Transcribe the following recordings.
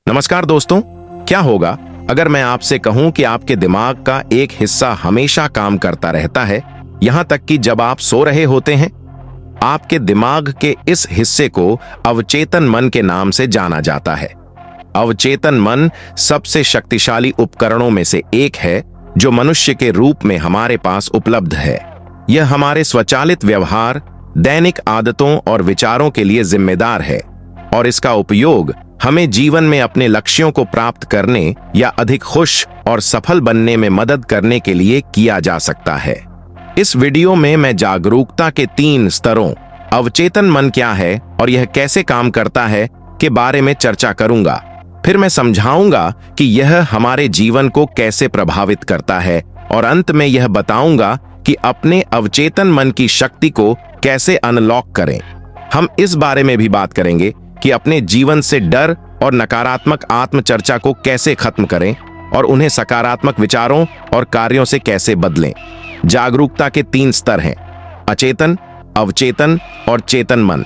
नमस्कार दोस्तों, क्या होगा अगर मैं आपसे कहूं कि आपके दिमाग का एक हिस्सा हमेशा काम करता रहता है, यहां तक कि जब आप सो रहे होते हैं। आपके दिमाग के इस हिस्से को अवचेतन मन के नाम से जाना जाता है। अवचेतन मन सबसे शक्तिशाली उपकरणों में से एक है जो मनुष्य के रूप में हमारे पास उपलब्ध है। यह हमारे स्वचालित व्यवहार, दैनिक आदतों और विचारों के लिए जिम्मेदार है और इसका उपयोग हमें जीवन में अपने लक्ष्यों को प्राप्त करने या अधिक खुश और सफल बनने में मदद करने के लिए किया जा सकता है। इस वीडियो में मैं जागरूकता के 3 स्तरों, अवचेतन मन क्या है और यह कैसे काम करता है, के बारे में चर्चा करूंगा। फिर मैं समझाऊंगा कि यह हमारे जीवन को कैसे प्रभावित करता है और अंत में यह बताऊंगा कि अपने अवचेतन मन की शक्ति को कैसे अनलॉक करें। हम इस बारे में भी बात करेंगे कि अपने जीवन से डर और नकारात्मक आत्मचर्चा को कैसे खत्म करें और उन्हें सकारात्मक विचारों और कार्यों से कैसे बदलें। जागरूकता के 3 स्तर हैं: अचेतन, अवचेतन और चेतन मन।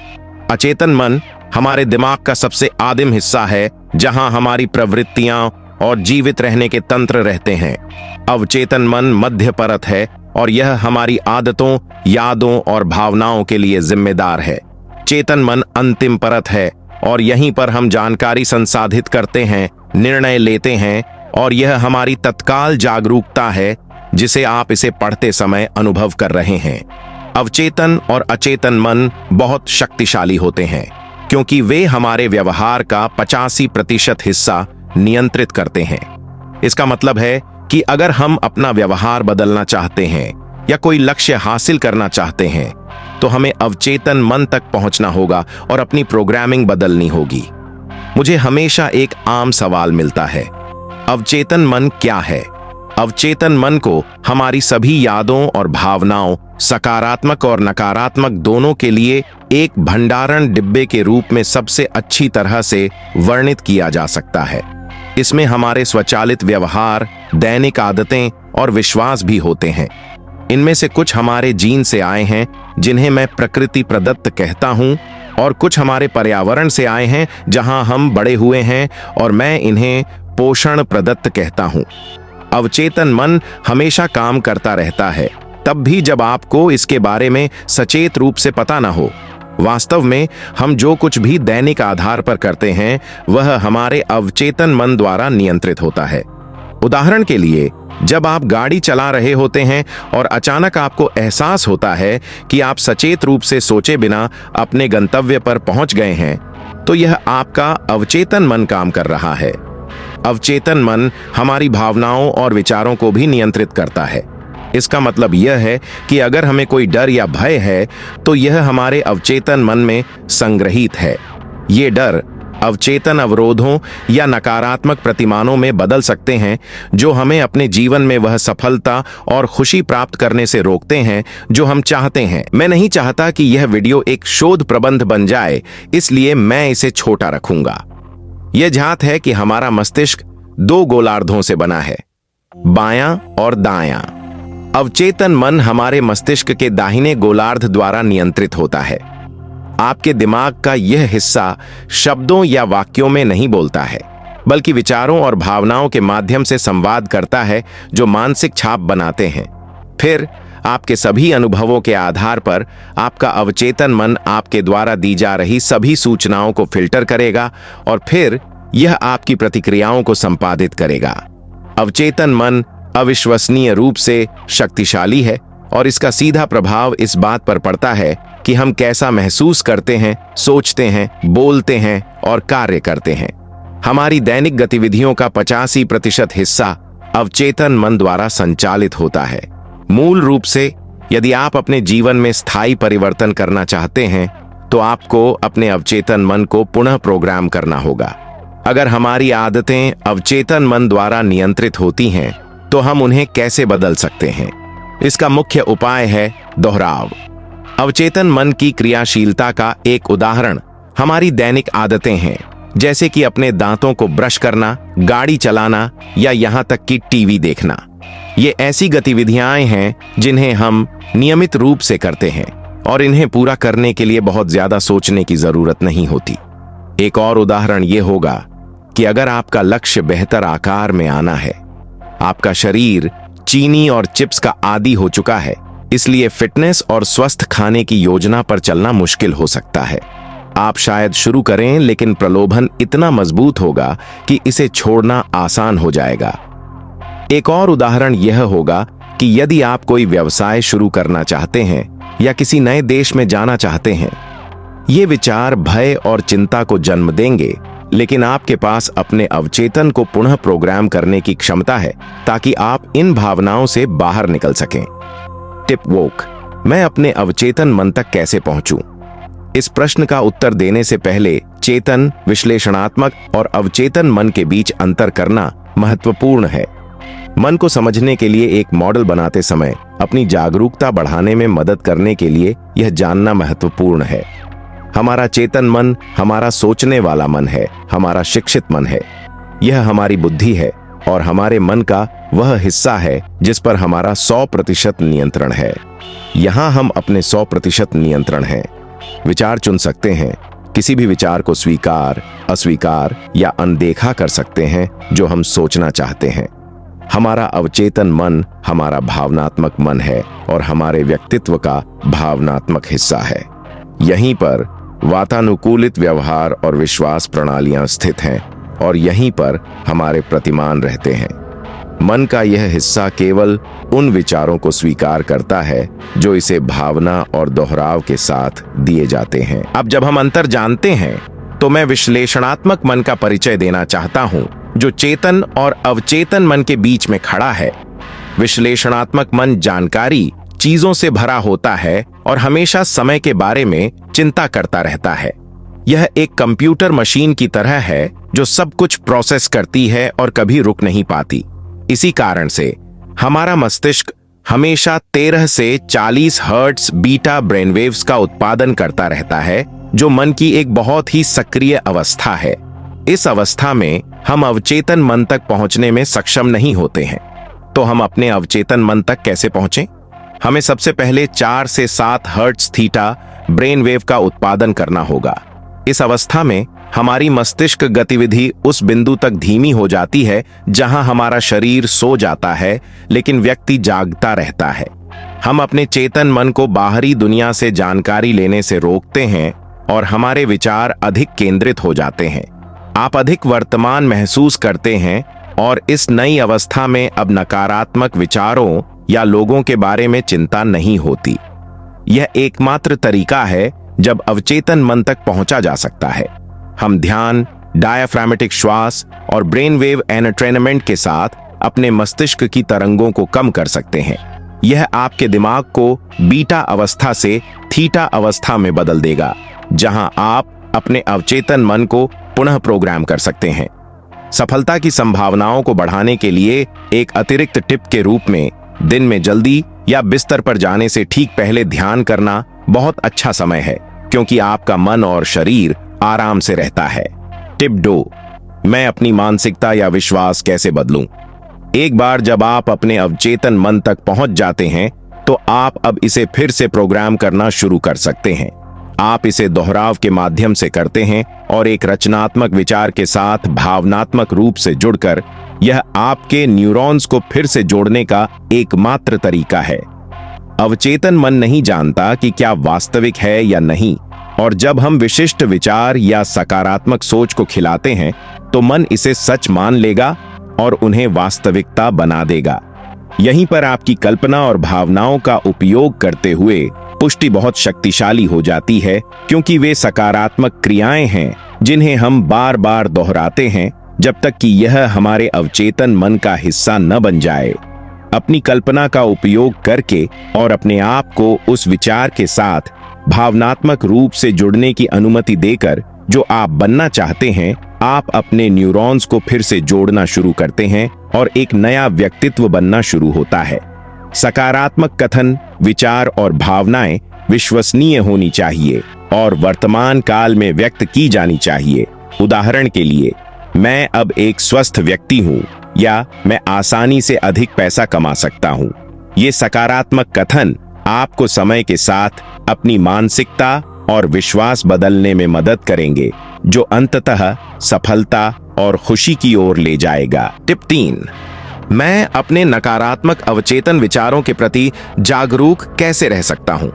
अचेतन मन हमारे दिमाग का सबसे आदिम हिस्सा है, जहां हमारी प्रवृत्तियां और जीवित रहने के तंत्र रहते हैं। अवचेतन मन मध्य परत है और यह हमारी आदतों, यादों और भावनाओं के लिए जिम्मेदार है। चेतन मन अंतिम परत है और यहीं पर हम जानकारी संसाधित करते हैं, निर्णय लेते हैं और यह हमारी तत्काल जागरूकता है जिसे आप इसे पढ़ते समय अनुभव कर रहे हैं। अवचेतन और अचेतन मन बहुत शक्तिशाली होते हैं क्योंकि वे हमारे व्यवहार का 85% हिस्सा नियंत्रित करते हैं। इसका मतलब है कि अगर हम अपना व्यवहार बदलना चाहते हैं या कोई लक्ष्य हासिल करना चाहते हैं तो हमें अवचेतन मन तक पहुंचना होगा और अपनी प्रोग्रामिंग बदलनी होगी। मुझे हमेशा एक आम सवाल मिलता है, अवचेतन मन क्या है? अवचेतन मन को हमारी सभी यादों और भावनाओं, सकारात्मक और नकारात्मक दोनों के लिए एक भंडारण डिब्बे के रूप में सबसे अच्छी तरह से वर्णित किया जा सकता है। इसमें हमारे स्वचालित व्यवहार, दैनिक आदतें और विश्वास भी होते हैं। इनमें से कुछ हमारे जीन से आए हैं, जिन्हें मैं प्रकृति प्रदत्त कहता हूं, और कुछ हमारे पर्यावरण से आए हैं जहां हम बड़े हुए हैं, और मैं इन्हें पोषण प्रदत्त कहता हूं। अवचेतन मन हमेशा काम करता रहता है, तब भी जब आपको इसके बारे में सचेत रूप से पता न हो। वास्तव में हम जो कुछ भी दैनिक आधार पर करते हैं वह हमारे अवचेतन मन द्वारा नियंत्रित होता है। उदाहरण के लिए, जब आप गाड़ी चला रहे होते हैं और अचानक आपको एहसास होता है कि आप सचेत रूप से सोचे बिना अपने गंतव्य पर पहुंच गए हैं, तो यह आपका अवचेतन मन काम कर रहा है। अवचेतन मन हमारी भावनाओं और विचारों को भी नियंत्रित करता है। इसका मतलब यह है कि अगर हमें कोई डर या भय है तो यह हमारे अवचेतन मन में संग्रहित है। ये डर अवचेतन अवरोधों या नकारात्मक प्रतिमानों में बदल सकते हैं जो हमें अपने जीवन में वह सफलता और खुशी प्राप्त करने से रोकते हैं जो हम चाहते हैं। मैं नहीं चाहता कि यह वीडियो एक शोध प्रबंध बन जाए, इसलिए मैं इसे छोटा रखूंगा। यह जात है कि हमारा मस्तिष्क 2 गोलार्धों से बना है, बायां और दायां। अवचेतन मन हमारे मस्तिष्क के दाहिने गोलार्ध द्वारा नियंत्रित होता है। आपके दिमाग का यह हिस्सा शब्दों या वाक्यों में नहीं बोलता है, बल्कि विचारों और भावनाओं के माध्यम से संवाद करता है जो मानसिक छाप बनाते हैं। फिर आपके सभी अनुभवों के आधार पर आपका अवचेतन मन आपके द्वारा दी जा रही सभी सूचनाओं को फिल्टर करेगा और फिर यह आपकी प्रतिक्रियाओं को संपादित करेगा। अवचेतन मन अविश्वसनीय रूप से शक्तिशाली है और इसका सीधा प्रभाव इस बात पर पड़ता है कि हम कैसा महसूस करते हैं, सोचते हैं, बोलते हैं और कार्य करते हैं। हमारी दैनिक गतिविधियों का 85% हिस्सा अवचेतन मन द्वारा संचालित होता है। मूल रूप से, यदि आप अपने जीवन में स्थायी परिवर्तन करना चाहते हैं तो आपको अपने अवचेतन मन को पुनः प्रोग्राम करना होगा। अगर हमारी आदतें अवचेतन मन द्वारा नियंत्रित होती हैं तो हम उन्हें कैसे बदल सकते हैं? इसका मुख्य उपाय है दोहराव। अवचेतन मन की क्रियाशीलता का एक उदाहरण हमारी दैनिक आदतें हैं, जैसे कि अपने दांतों को ब्रश करना, गाड़ी चलाना या यहां तक कि टीवी देखना। ये ऐसी गतिविधियां हैं जिन्हें हम नियमित रूप से करते हैं और इन्हें पूरा करने के लिए बहुत ज्यादा सोचने की जरूरत नहीं होती। एक और उदाहरण ये होगा, कि अगर आपका लक्ष्य बेहतर आकार में आना है, आपका शरीर चीनी और चिप्स का आदी हो चुका है, इसलिए फिटनेस और स्वस्थ खाने की योजना पर चलना मुश्किल हो सकता है। आप शायद शुरू करें, लेकिन प्रलोभन इतना मजबूत होगा कि इसे छोड़ना आसान हो जाएगा। एक और उदाहरण यह होगा कि यदि आप कोई व्यवसाय शुरू करना चाहते हैं या किसी नए देश में जाना चाहते हैं, ये विचार भय और चिंता को जन्म देंगे, लेकिन आपके पास अपने अवचेतन को पुनः प्रोग्राम करने की क्षमता है ताकि आप इन भावनाओं से बाहर निकल सकें। टिप वॉक, मैं अपने अवचेतन मन तक कैसे पहुंचूं? इस प्रश्न का उत्तर देने से पहले चेतन, विश्लेषणात्मक और अवचेतन मन के बीच अंतर करना महत्वपूर्ण है। मन को समझने के लिए एक मॉडल बनाते समय अपनी जागरूकता बढ़ाने में मदद करने के लिए यह जानना महत्वपूर्ण है। हमारा चेतन मन हमारा सोचने वाला मन है, हमारा शिक्षित मन है। यह हमारी बुद्धि है और हमारे मन का वह हिस्सा है जिस पर हमारा 100% नियंत्रण है। यहां हम अपने 100% नियंत्रण हैं। विचार चुन सकते हैं, किसी भी विचार को स्वीकार, अस्वीकार या अनदेखा कर सकते हैं जो हम सोचना चाहते हैं। हमारा अवचेतन मन हमारा भावनात्मक मन है और हमारे व्यक्तित्व का भावनात्मक हिस्सा है। यहीं पर वातानुकूलित व्यवहार और विश्वास प्रणालियां स्थित हैं और यहीं पर हमारे प्रतिमान रहते हैं। मन का यह हिस्सा केवल उन विचारों को स्वीकार करता है जो इसे भावना और दोहराव के साथ दिए जाते हैं। अब जब हम अंतर जानते हैं, तो मैं विश्लेषणात्मक मन का परिचय देना चाहता हूं, जो चेतन और अवचेतन मन के बीच में खड़ा है। विश्लेषणात्मक मन जानकारी, चीजों से भरा होता है और हमेशा समय के बारे में चिंता करता रहता है। यह एक कंप्यूटर मशीन की तरह है जो सब कुछ प्रोसेस करती है और कभी रुक नहीं पाती। इसी कारण से हमारा मस्तिष्क हमेशा 13 से 40 हर्ट्ज बीटा ब्रेनवेव्स का उत्पादन करता रहता है, जो मन की एक बहुत ही सक्रिय अवस्था है। इस अवस्था में हम अवचेतन मन तक पहुंचने में सक्षम नहीं होते हैं। तो हम अपने अवचेतन मन तक कैसे पहुंचें? हमें सबसे पहले 4 से 7 हर्ट्ज थीटा ब्रेन वेव का उत्पादन करना होगा। इस अवस्था में हमारी मस्तिष्क गतिविधि उस बिंदु तक धीमी हो जाती है जहां हमारा शरीर सो जाता है, लेकिन व्यक्ति जागता रहता है। हम अपने चेतन मन को बाहरी दुनिया से जानकारी लेने से रोकते हैं और हमारे विचार अधिक केंद्रित हो जाते हैं। आप अधिक वर्तमान महसूस करते हैं और इस नई अवस्था में अब नकारात्मक विचारों या लोगों के बारे में चिंता नहीं होती। यह एकमात्र तरीका है जब अवचेतन मन तक पहुंचा जा सकता है। हम ध्यान, डायाफ्रामेटिक श्वास और ब्रेन वेव एंट्रेनमेंट के साथ अपने मस्तिष्क की तरंगों को कम कर सकते हैं। यह आपके दिमाग को बीटा अवस्था से थीटा अवस्था में बदल देगा, जहां आप अपने अवचेतन मन को पुनः प्रोग्राम कर सकते हैं। सफलता की संभावनाओं को बढ़ाने के लिए एक अतिरिक्त टिप के रूप में दिन में जल्दी या बिस्तर पर जाने से ठीक पहले ध्यान करना बहुत अच्छा समय है, क्योंकि आपका मन और शरीर आराम से रहता है। टिप 2, मैं अपनी मानसिकता या विश्वास कैसे बदलूं? एक बार जब आप अपने अवचेतन मन तक पहुंच जाते हैं, तो आप अब इसे फिर से प्रोग्राम करना शुरू कर सकते हैं। आप इसे दोहराव के माध्यम से करते हैं और एक रचनात्मक विचार के साथ भावनात्मक रूप से जुड़कर यह आपके न्यूरॉन्स को फिर से जोड़ने का एकमात्र तरीका है। अवचेतन मन नहीं जानता कि क्या वास्तविक है या नहीं, और जब हम विशिष्ट विचार या सकारात्मक सोच को खिलाते हैं, तो मन इसे सच मान लेगा और उन्हें वास्तविकता बना देगा। यहीं पर आपकी कल्पना और भावनाओं का उपयोग करते हुए पुष्टि बहुत शक्तिशाली हो जाती है, क्योंकि वे सकारात्मक क्रियाएं हैं जिन्हें हम बार बार दोहराते हैं जब तक कि यह हमारे अवचेतन मन का हिस्सा न बन जाए। अपनी कल्पना का उपयोग करके और अपने आप को उस विचार के साथ भावनात्मक रूप से जुड़ने की अनुमति देकर जो आप बनना चाहते हैं, आप अपने न्यूरॉन्स को फिर से जोड़ना शुरू करते हैं और एक नया व्यक्तित्व बनना शुरू होता है। सकारात्मक कथन, विचार और भावनाएं विश्वसनीय होनी चाहिए और वर्तमान काल में व्यक्त की जानी चाहिए। उदाहरण के लिए, मैं अब एक स्वस्थ व्यक्ति हूं या मैं आसानी से अधिक पैसा कमा सकता हूं। ये सकारात्मक कथन आपको समय के साथ अपनी मानसिकता और विश्वास बदलने में मदद करेंगे, जो अंततः सफलता और खुशी की ओर ले जाएगा। टिप 3, मैं अपने नकारात्मक अवचेतन विचारों के प्रति जागरूक कैसे रह सकता हूं?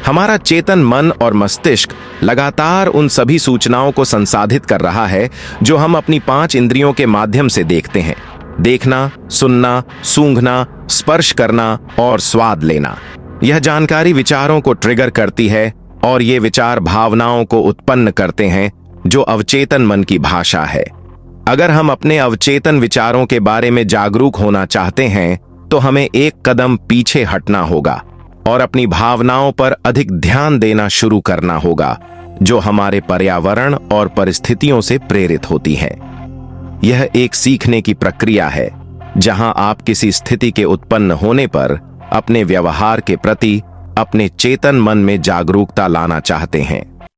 हमारा चेतन मन और मस्तिष्क लगातार उन सभी सूचनाओं को संसाधित कर रहा है जो हम अपनी 5 इंद्रियों के माध्यम से देखते हैं। देखना, सुनना, सूंघना, स्पर्श करना और स्वाद लेना। यह जानकारी विचारों को ट्रिगर करती है और ये विचार भावनाओं को उत्पन्न करते हैं, जो अवचेतन मन की भाषा है। अगर हम अपने अवचेतन विचारों के बारे में जागरूक होना चाहते हैं तो हमें एक कदम पीछे हटना होगा और अपनी भावनाओं पर अधिक ध्यान देना शुरू करना होगा, जो हमारे पर्यावरण और परिस्थितियों से प्रेरित होती है। यह एक सीखने की प्रक्रिया है, जहां आप किसी स्थिति के उत्पन्न होने पर अपने व्यवहार के प्रति अपने चेतन मन में जागरूकता लाना चाहते हैं।